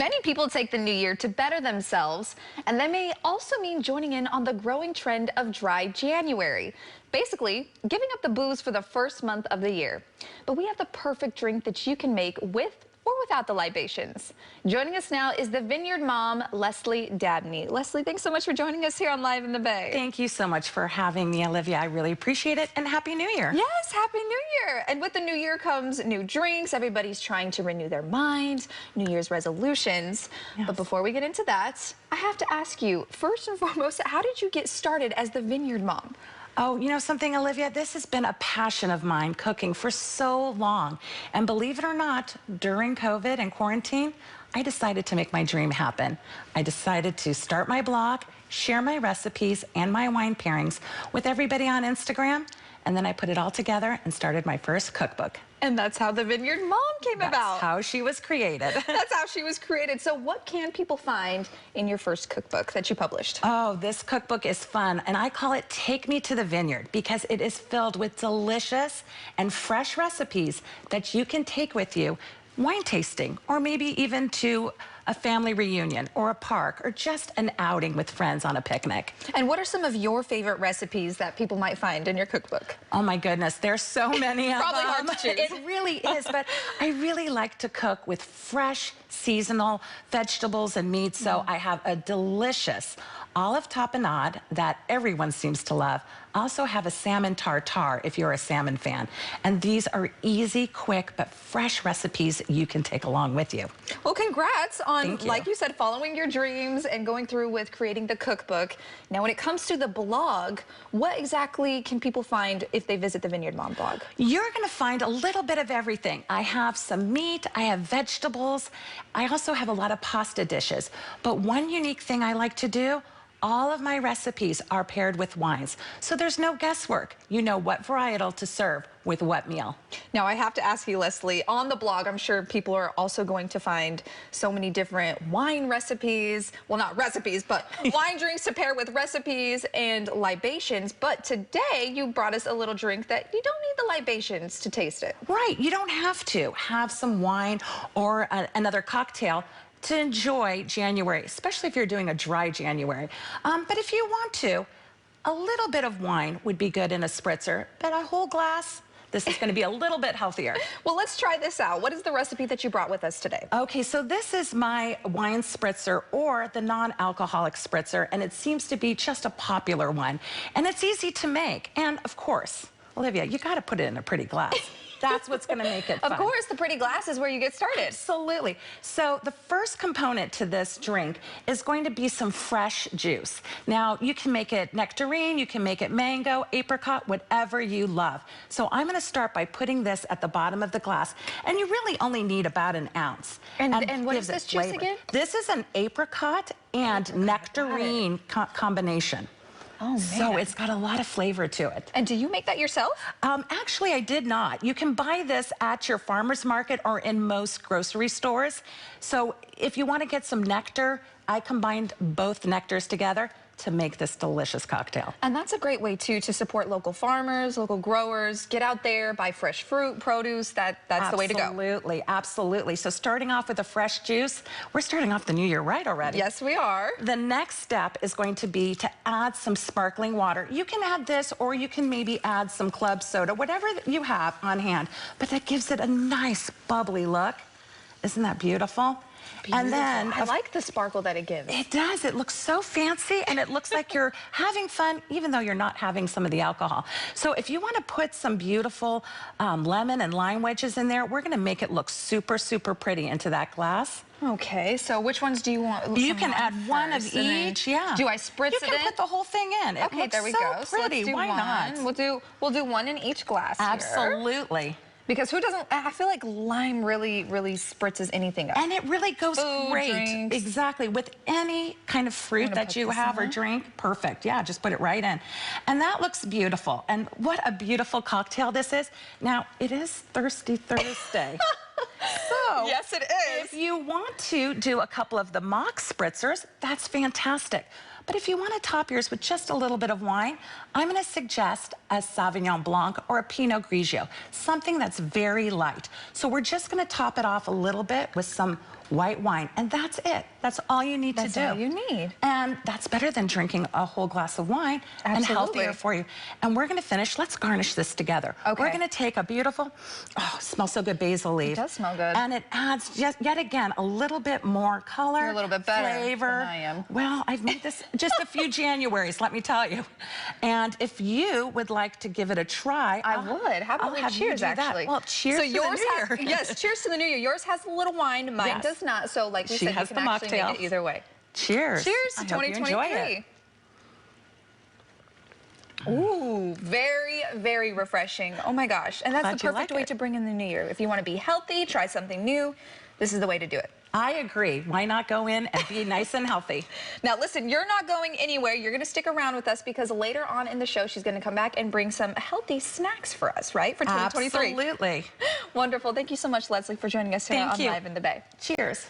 Many people take the new year to better themselves, and that may also mean joining in on the growing trend of dry January. Basically, giving up the booze for the first month of the year. But we have the perfect drink that you can make with or without the libations. Joining us now is the Vineyard Mom, Leslie Dabney. Leslie, thanks so much for joining us here on Live in the Bay. Thank you so much for having me, Olivia. I really appreciate it, and Happy New Year. Yes, Happy New Year. And with the new year comes new drinks. Everybody's trying to renew their mind, New Year's resolutions. Yes. But before we get into that, I have to ask you, first and foremost, how did you get started as the Vineyard Mom? Oh, you know something, Olivia? This has been a passion of mine, cooking, for so long. And believe it or not, during COVID and quarantine, I decided to make my dream happen. I decided to start my blog, share my recipes and my wine pairings with everybody on Instagram, and then I put it all together and started my first cookbook. And that's how the Vineyard Mom came about. That's how she was created. That's how she was created. So what can people find in your first cookbook that you published? Oh, this cookbook is fun, and I call it Take Me to the Vineyard because it is filled with delicious and fresh recipes that you can take with you wine tasting, or maybe even to a family reunion or a park or just an outing with friends on a picnic. And what are some of your favorite recipes that people might find in your cookbook? Oh my goodness, there's so many of them. Probably hard to choose. It really is, but I really like to cook with fresh, seasonal vegetables and meat, so I have a delicious olive tapenade that everyone seems to love. I also have a salmon tartare if you're a salmon fan. And these are easy, quick, but fresh recipes you can take along with you. Well, congrats on, like you said, following your dreams and going through with creating the cookbook. Now, when it comes to the blog, what exactly can people find if they visit the Vineyard Mom blog? You're going to find a little bit of everything. I have some meat, I have vegetables, I also have a lot of pasta dishes. But one unique thing I like to do, all of my recipes are paired with wines, so there's no guesswork. You know what varietal to serve with what meal. Now, I have to ask you, Leslie, on the blog, I'm sure people are also going to find so many different wine recipes. Well, not recipes, but wine drinks to pair with recipes and libations. But today, you brought us a little drink that you don't need the libations to taste it. Right, you don't have to have some wine or another cocktail to enjoy January, especially if you're doing a dry January. But if you want to, a little bit of wine would be good in a spritzer, but a whole glass, this is going to be a little bit healthier. Well, let's try this out. What is the recipe that you brought with us today? Okay, so this is my wine spritzer, or the non-alcoholic spritzer, and it seems to be just a popular one. And it's easy to make. And of course, Olivia, you got to put it in a pretty glass. That's what's going to make it fun. Of course, the pretty glass is where you get started. Absolutely. So the first component to this drink is going to be some fresh juice. Now, you can make it nectarine, you can make it mango, apricot, whatever you love. So I'm going to start by putting this at the bottom of the glass, and you really only need about an ounce. And what is this juice again? This is an apricot and nectarine combination. Oh, man. So it's got a lot of flavor to it. And do you make that yourself? Actually, I did not. You can buy this at your farmer's market or in most grocery stores. So if you want to get some nectar, I combined both nectars together to make this delicious cocktail. And that's a great way, too, to support local farmers, local growers. Get out there, buy fresh fruit, produce. That's the way to go. Absolutely, absolutely. So starting off with a fresh juice, we're starting off the new year right already. Yes, we are. The next step is going to be to add some sparkling water. You can add this, or you can maybe add some club soda, whatever you have on hand. But that gives it a nice bubbly look. Isn't that beautiful? And then I like the sparkle that it gives. It does. It looks so fancy, and it looks like you're having fun, even though you're not having some of the alcohol. So if you want to put some beautiful lemon and lime wedges in there, we're going to make it look super, super pretty into that glass. Okay, so which ones do you want? You can add one of each. Yeah. Do I spritz it in? You can put the whole thing in. It okay, there we go. So pretty. So why not? We'll do one in each glass. Absolutely. Here. Because who doesn't, I feel like lime really spritzes anything up. And it really goes great. Drinks. Exactly. With any kind of fruit that you have or drink, perfect. Yeah, just put it right in. And that looks beautiful. And what a beautiful cocktail this is. Now, it is Thirsty Thursday. So, yes, it is. If you want to do a couple of the mock spritzers, that's fantastic. But if you want to top yours with just a little bit of wine, I'm going to suggest a Sauvignon Blanc or a Pinot Grigio, something that's very light. So we're just going to top it off a little bit with some white wine, and that's it. That's all you need to do. That's all you need. And that's better than drinking a whole glass of wine. Absolutely. And healthier for you. And we're going to finish. Let's garnish this together. Okay. We're going to take a beautiful, oh, smells so good, basil leaf. It does smell good. And it adds yet again a little bit more color. You're a little bit better flavor. than I am. Well, I've made this just a few Januaries, let me tell you. And if you would like to give it a try, I would. How about I'll we have you cheers, do that. actually? Well, cheers so to yours the new has, year. Yes, cheers to the new year. Yours has a little wine, mine Yes. does not. So like we She said, has you can the actually make mocktail. it either way. Cheers. Cheers to I hope you enjoy 2023. it. Ooh, very, very refreshing. Oh my gosh. And that's Glad the you perfect like way it. to bring in the new year. If you want to be healthy, try something new, this is the way to do it. I agree. Why not go in and be nice and healthy? Now listen, you're not going anywhere. You're going to stick around with us because later on in the show, she's going to come back and bring some healthy snacks for us, right? For 2023. Absolutely. Wonderful. Thank you so much, Leslie, for joining us here Thank on you. Live in the Bay. Cheers.